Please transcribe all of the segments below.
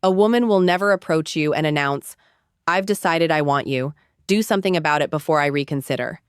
A woman will never approach you and announce, "I've decided I want you. Do something about it before I reconsider."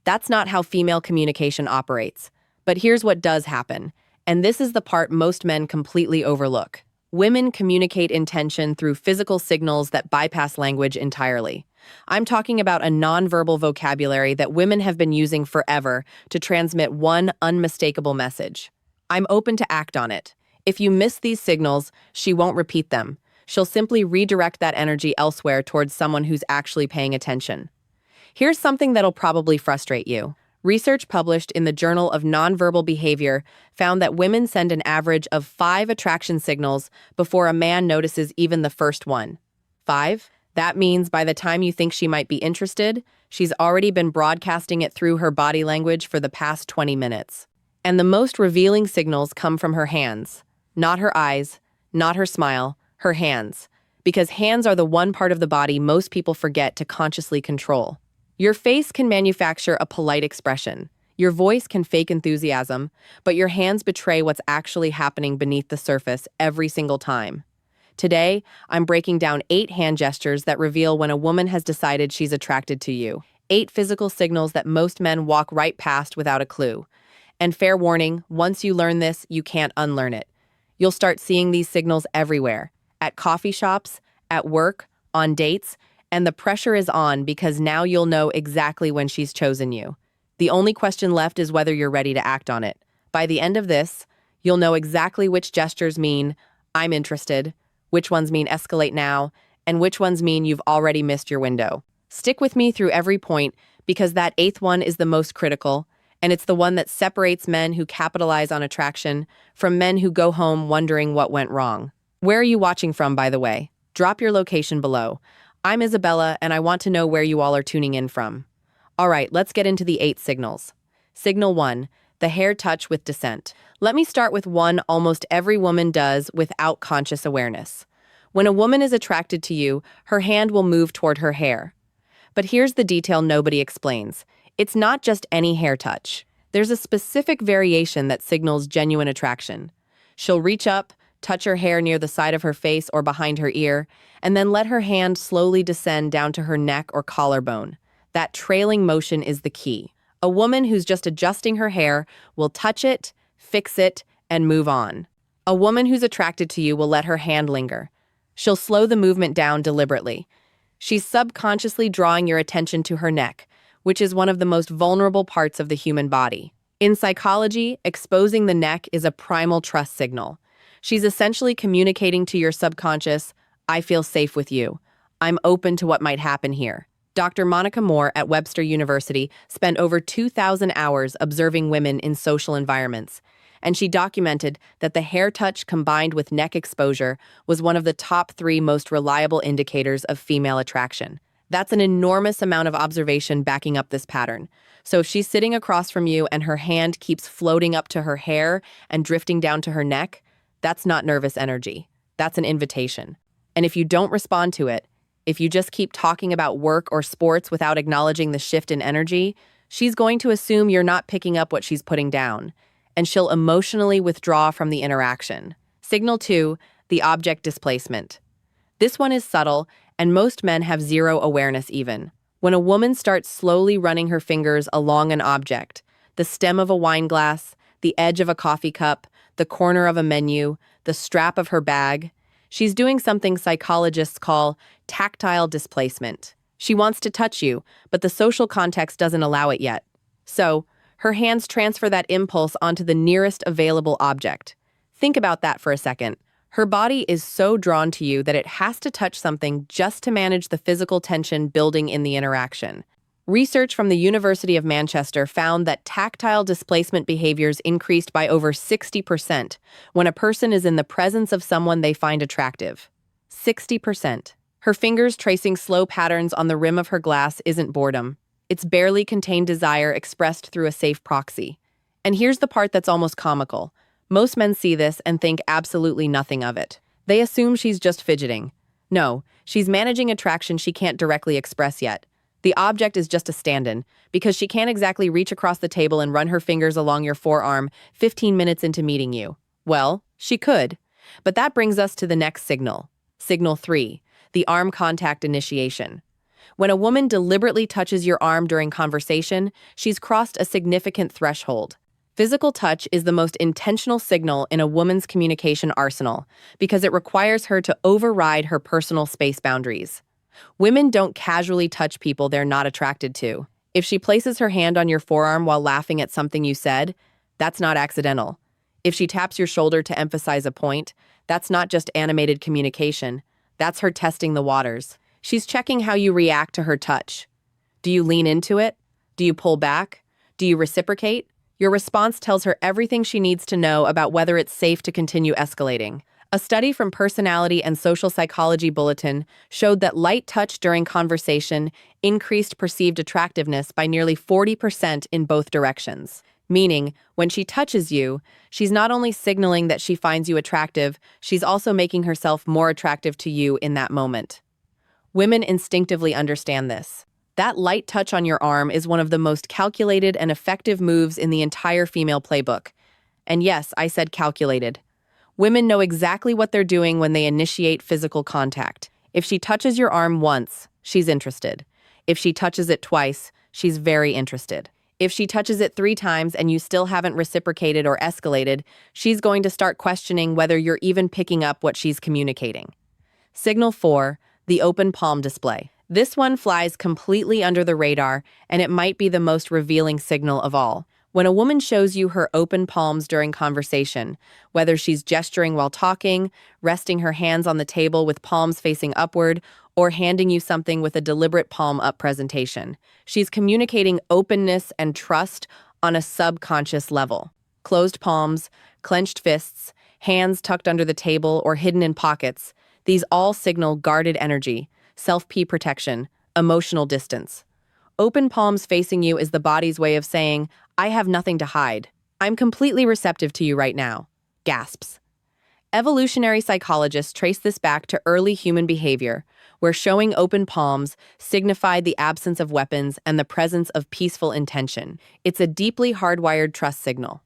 That's not how female communication operates. But here's what does happen, and this is the part most men completely overlook. Women communicate intention through physical signals that bypass language entirely. I'm talking about a nonverbal vocabulary that women have been using forever to transmit one unmistakable message. I'm open to act on it. If you miss these signals, she won't repeat them. She'll simply redirect that energy elsewhere towards someone who's actually paying attention. Here's something that'll probably frustrate you. Research published in the Journal of Nonverbal Behavior found that women send an average of 5 attraction signals before a man notices even the first one. 5? That means by the time you think she might be interested, she's already been broadcasting it through her body language for the past 20 minutes. And the most revealing signals come from her hands. Not her eyes, not her smile, her hands. Because hands are the one part of the body most people forget to consciously control. Your face can manufacture a polite expression. Your voice can fake enthusiasm, but your hands betray what's actually happening beneath the surface every single time. Today, I'm breaking down 8 hand gestures that reveal when a woman has decided she's attracted to you. 8 physical signals that most men walk right past without a clue. And fair warning, once you learn this, you can't unlearn it. You'll start seeing these signals everywhere. At coffee shops, at work, on dates, and the pressure is on because now you'll know exactly when she's chosen you. The only question left is whether you're ready to act on it. By the end of this, you'll know exactly which gestures mean, "I'm interested," which ones mean "escalate now," and which ones mean you've already missed your window. Stick with me through every point because that 8th one is the most critical, and it's the one that separates men who capitalize on attraction from men who go home wondering what went wrong. Where are you watching from, by the way? Drop your location below. I'm Isabella, and I want to know where you all are tuning in from. All right, let's get into the 8 signals. Signal 1, the hair touch with dissent. Let me start with one almost every woman does without conscious awareness. When a woman is attracted to you, her hand will move toward her hair. But here's the detail nobody explains. It's not just any hair touch. There's a specific variation that signals genuine attraction. She'll reach up, touch her hair near the side of her face or behind her ear, and then let her hand slowly descend down to her neck or collarbone. That trailing motion is the key. A woman who's just adjusting her hair will touch it, fix it, and move on. A woman who's attracted to you will let her hand linger. She'll slow the movement down deliberately. She's subconsciously drawing your attention to her neck, which is one of the most vulnerable parts of the human body. In psychology, exposing the neck is a primal trust signal. She's essentially communicating to your subconscious, "I feel safe with you. I'm open to what might happen here." Dr. Monica Moore at Webster University spent over 2,000 hours observing women in social environments, and she documented that the hair touch combined with neck exposure was one of the top 3 most reliable indicators of female attraction. That's an enormous amount of observation backing up this pattern. So if she's sitting across from you and her hand keeps floating up to her hair and drifting down to her neck, that's not nervous energy. That's an invitation. And if you don't respond to it, if you just keep talking about work or sports without acknowledging the shift in energy, she's going to assume you're not picking up what she's putting down, and she'll emotionally withdraw from the interaction. Signal 2, the object displacement. This one is subtle, and most men have zero awareness even. When a woman starts slowly running her fingers along an object, the stem of a wine glass, the edge of a coffee cup, the corner of a menu, the strap of her bag, she's doing something psychologists call tactile displacement. She wants to touch you, but the social context doesn't allow it yet. So, her hands transfer that impulse onto the nearest available object. Think about that for a second. Her body is so drawn to you that it has to touch something just to manage the physical tension building in the interaction. Research from the University of Manchester found that tactile displacement behaviors increased by over 60% when a person is in the presence of someone they find attractive. 60%. Her fingers tracing slow patterns on the rim of her glass isn't boredom. It's barely contained desire expressed through a safe proxy. And here's the part that's almost comical. Most men see this and think absolutely nothing of it. They assume she's just fidgeting. No, she's managing attraction she can't directly express yet. The object is just a stand-in, because she can't exactly reach across the table and run her fingers along your forearm 15 minutes into meeting you. Well, she could. But that brings us to the next signal. Signal 3, the arm contact initiation. When a woman deliberately touches your arm during conversation, she's crossed a significant threshold. Physical touch is the most intentional signal in a woman's communication arsenal because it requires her to override her personal space boundaries. Women don't casually touch people they're not attracted to. If she places her hand on your forearm while laughing at something you said, that's not accidental. If she taps your shoulder to emphasize a point, that's not just animated communication. That's her testing the waters. She's checking how you react to her touch. Do you lean into it? Do you pull back? Do you reciprocate? Your response tells her everything she needs to know about whether it's safe to continue escalating. A study from Personality and Social Psychology Bulletin showed that light touch during conversation increased perceived attractiveness by nearly 40% in both directions. Meaning, when she touches you, she's not only signaling that she finds you attractive, she's also making herself more attractive to you in that moment. Women instinctively understand this. That light touch on your arm is one of the most calculated and effective moves in the entire female playbook. And yes, I said calculated. Women know exactly what they're doing when they initiate physical contact. If she touches your arm once, she's interested. If she touches it twice, she's very interested. If she touches it 3 times and you still haven't reciprocated or escalated, she's going to start questioning whether you're even picking up what she's communicating. Signal 4, the open palm display. This one flies completely under the radar, and it might be the most revealing signal of all. When a woman shows you her open palms during conversation, whether she's gesturing while talking, resting her hands on the table with palms facing upward, or handing you something with a deliberate palm-up presentation, she's communicating openness and trust on a subconscious level. Closed palms, clenched fists, hands tucked under the table or hidden in pockets, these all signal guarded energy, self-P protection, emotional distance. Open palms facing you is the body's way of saying, I have nothing to hide. I'm completely receptive to you right now. Gasps. Evolutionary psychologists trace this back to early human behavior, where showing open palms signified the absence of weapons and the presence of peaceful intention. It's a deeply hardwired trust signal.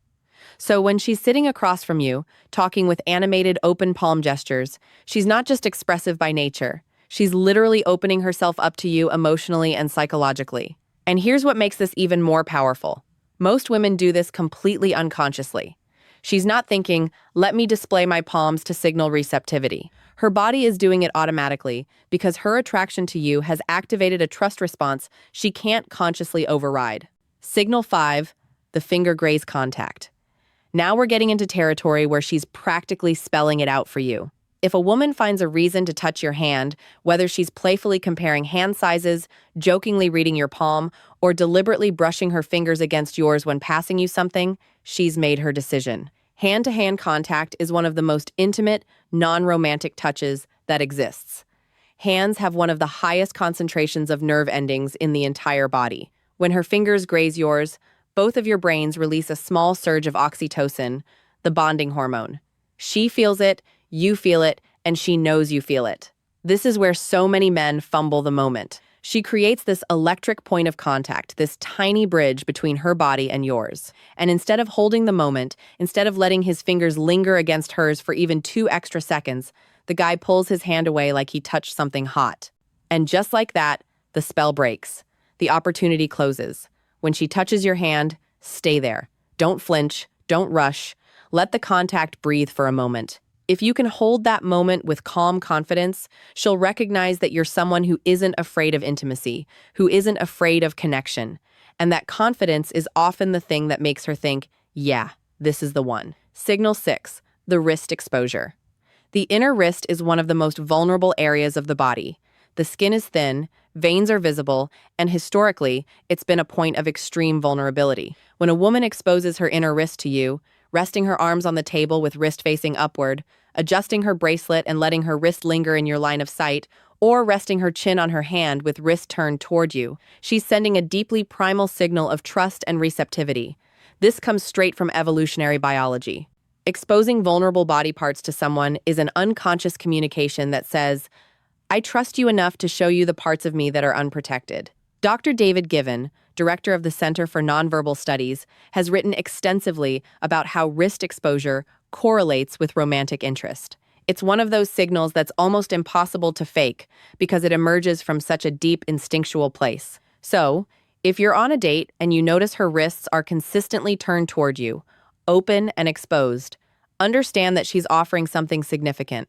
So when she's sitting across from you, talking with animated open palm gestures, she's not just expressive by nature. She's literally opening herself up to you emotionally and psychologically. And here's what makes this even more powerful. Most women do this completely unconsciously. She's not thinking, let me display my palms to signal receptivity. Her body is doing it automatically because her attraction to you has activated a trust response she can't consciously override. Signal 5, the finger graze contact. Now we're getting into territory where she's practically spelling it out for you. If a woman finds a reason to touch your hand, whether she's playfully comparing hand sizes, jokingly reading your palm, or deliberately brushing her fingers against yours when passing you something, she's made her decision. Hand-to-hand contact is one of the most intimate, non-romantic touches that exists. Hands have one of the highest concentrations of nerve endings in the entire body. When her fingers graze yours, both of your brains release a small surge of oxytocin, the bonding hormone. She feels it, you feel it, and she knows you feel it. This is where so many men fumble the moment. She creates this electric point of contact, this tiny bridge between her body and yours. And instead of holding the moment, instead of letting his fingers linger against hers for even 2 extra seconds, the guy pulls his hand away like he touched something hot. And just like that, the spell breaks. The opportunity closes. When she touches your hand, stay there. Don't flinch, don't rush. Let the contact breathe for a moment. If you can hold that moment with calm confidence, she'll recognize that you're someone who isn't afraid of intimacy, who isn't afraid of connection. And that confidence is often the thing that makes her think, yeah, this is the one. Signal 6, the wrist exposure. The inner wrist is one of the most vulnerable areas of the body. The skin is thin, veins are visible, and historically, it's been a point of extreme vulnerability. When a woman exposes her inner wrist to you, resting her arms on the table with wrist facing upward, adjusting her bracelet and letting her wrist linger in your line of sight, or resting her chin on her hand with wrist turned toward you, she's sending a deeply primal signal of trust and receptivity. This comes straight from evolutionary biology. Exposing vulnerable body parts to someone is an unconscious communication that says, I trust you enough to show you the parts of me that are unprotected. Dr. David Given, director of the Center for Nonverbal Studies, has written extensively about how wrist exposure correlates with romantic interest. It's one of those signals that's almost impossible to fake because it emerges from such a deep instinctual place. So, if you're on a date and you notice her wrists are consistently turned toward you, open and exposed, understand that she's offering something significant.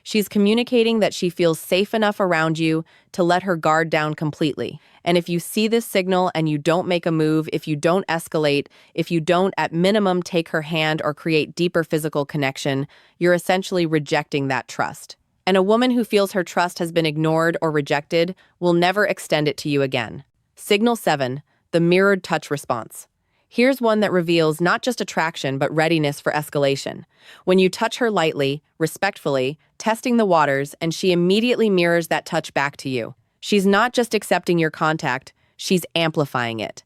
She's communicating that she feels safe enough around you to let her guard down completely. And if you see this signal and you don't make a move, if you don't escalate, if you don't at minimum take her hand or create deeper physical connection, you're essentially rejecting that trust. And a woman who feels her trust has been ignored or rejected will never extend it to you again. Signal 7, the mirrored touch response. Here's one that reveals not just attraction, but readiness for escalation. When you touch her lightly, respectfully, testing the waters, and she immediately mirrors that touch back to you. She's not just accepting your contact, she's amplifying it.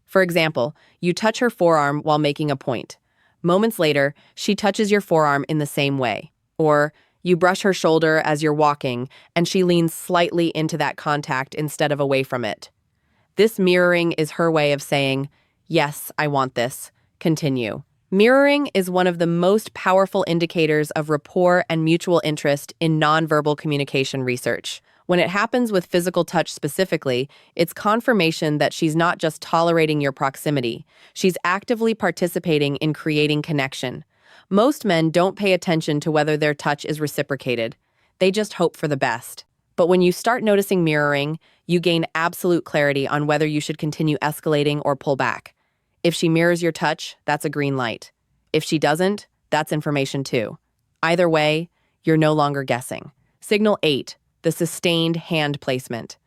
For example, you touch her forearm while making a point. Moments later, she touches your forearm in the same way. Or you brush her shoulder as you're walking, and she leans slightly into that contact instead of away from it. This mirroring is her way of saying, "Yes, I want this. Continue." Mirroring is one of the most powerful indicators of rapport and mutual interest in nonverbal communication research. When it happens with physical touch specifically, it's confirmation that she's not just tolerating your proximity, she's actively participating in creating connection. Most men don't pay attention to whether their touch is reciprocated. They just hope for the best. But when you start noticing mirroring, you gain absolute clarity on whether you should continue escalating or pull back. If she mirrors your touch, that's a green light. If she doesn't, that's information too. Either way, you're no longer guessing. Signal 8, the sustained hand placement.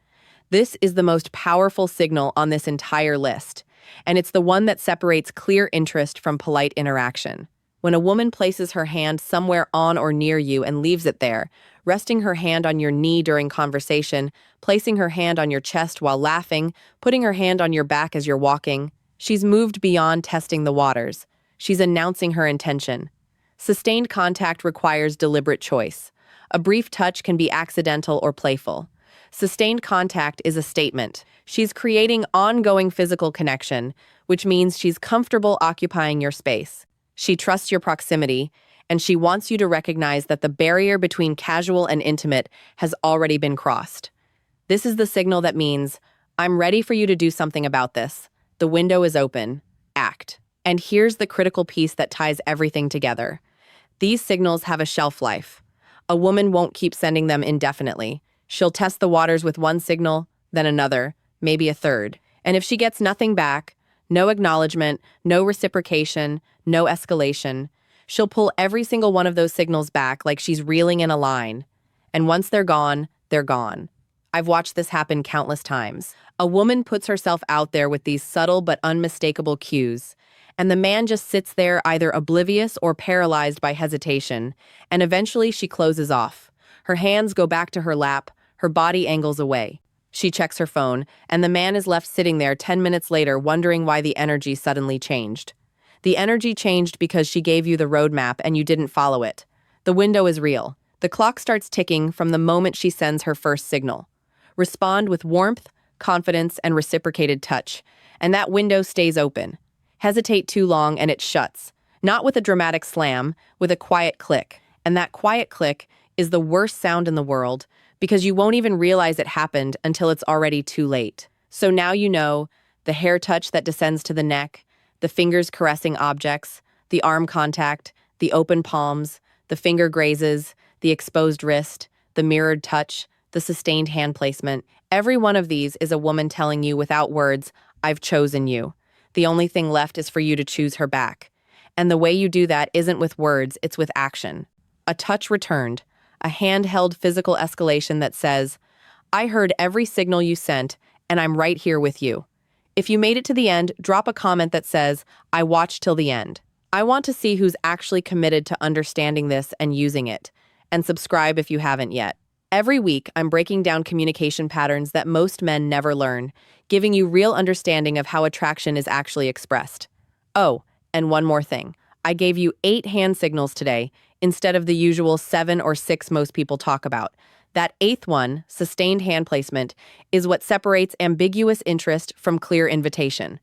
This is the most powerful signal on this entire list, and it's the one that separates clear interest from polite interaction. When a woman places her hand somewhere on or near you and leaves it there, resting her hand on your knee during conversation, placing her hand on your chest while laughing, putting her hand on your back as you're walking, she's moved beyond testing the waters. She's announcing her intention. Sustained contact requires deliberate choice. A brief touch can be accidental or playful. Sustained contact is a statement. She's creating ongoing physical connection, which means she's comfortable occupying your space. She trusts your proximity, and she wants you to recognize that the barrier between casual and intimate has already been crossed. This is the signal that means, "I'm ready for you to do something about this. The window is open. Act." And here's the critical piece that ties everything together. These signals have a shelf life. A woman won't keep sending them indefinitely. She'll test the waters with one signal, then another, maybe a third. And if she gets nothing back, no acknowledgement, no reciprocation, no escalation, she'll pull every single one of those signals back like she's reeling in a line. And once they're gone, they're gone. I've watched this happen countless times. A woman puts herself out there with these subtle but unmistakable cues, and the man just sits there either oblivious or paralyzed by hesitation, and eventually she closes off. Her hands go back to her lap, her body angles away. She checks her phone, and the man is left sitting there 10 minutes later wondering why the energy suddenly changed. The energy changed because she gave you the roadmap and you didn't follow it. The window is real. The clock starts ticking from the moment she sends her first signal. Respond with warmth, confidence, and reciprocated touch, and that window stays open. Hesitate too long and it shuts. Not with a dramatic slam, with a quiet click. And that quiet click is the worst sound in the world because you won't even realize it happened until it's already too late. So now you know the hair touch that descends to the neck, the fingers caressing objects, the arm contact, the open palms, the finger grazes, the exposed wrist, the mirrored touch, the sustained hand placement. Every one of these is a woman telling you without words, "I've chosen you." The only thing left is for you to choose her back. And the way you do that isn't with words, it's with action. A touch returned, a handheld physical escalation that says, "I heard every signal you sent, and I'm right here with you." If you made it to the end, drop a comment that says, "I watched till the end." I want to see who's actually committed to understanding this and using it. And subscribe if you haven't yet. Every week, I'm breaking down communication patterns that most men never learn, giving you real understanding of how attraction is actually expressed. Oh, and one more thing. I gave you 8 hand signals today, instead of the usual 7 or 6 most people talk about. That 8th one, sustained hand placement, is what separates ambiguous interest from clear invitation.